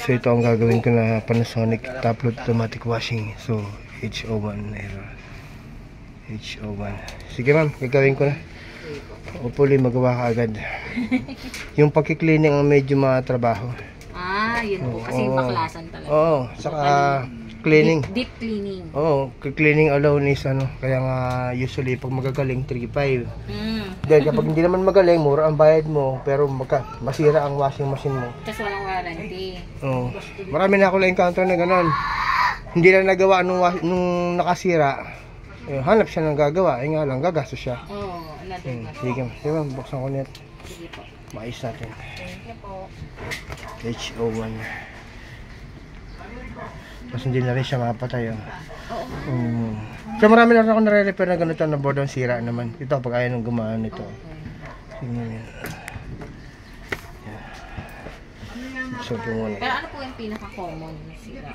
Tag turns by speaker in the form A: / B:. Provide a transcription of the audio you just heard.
A: So ito ang gagawin ko na Panasonic top load automatic washing. So HO1 error. HO1. Sige ma'am, gagawin ko na. Hopefully magawa ka agad. Yung pagki-cleaning ang medyo matrabaho.
B: Yun po. Kasi baklasan talaga.
A: Oo, saka cleaning.
B: Deep cleaning.
A: Oo, cleaning alone is ano. Kaya nga usually pag magagaling 3.5. Then kapag hindi naman magaling, mura ang bayad mo. Pero masira ang washing machine mo.
B: Tapos walang warranty.
A: Oo. Marami na ako na-encounter na gano'n. Hindi na nagawa nung nakasira. Hanap siya ng gagawa. Nga lang, gagastos siya.
B: Oo, another.
A: Sige ma'am, buksan ko net.
B: Sige po.
A: Mais natin.
B: Thank you po.
A: HO1. Tapos hindi na rin siya mapatay.
B: Oo.
A: So marami na rin ako nare-repair na ganito na board ang sira naman. Ito pag ayaw nung gumaan nito. Tingnan yan. So,
B: Pero ano po yung pinaka-common na sira?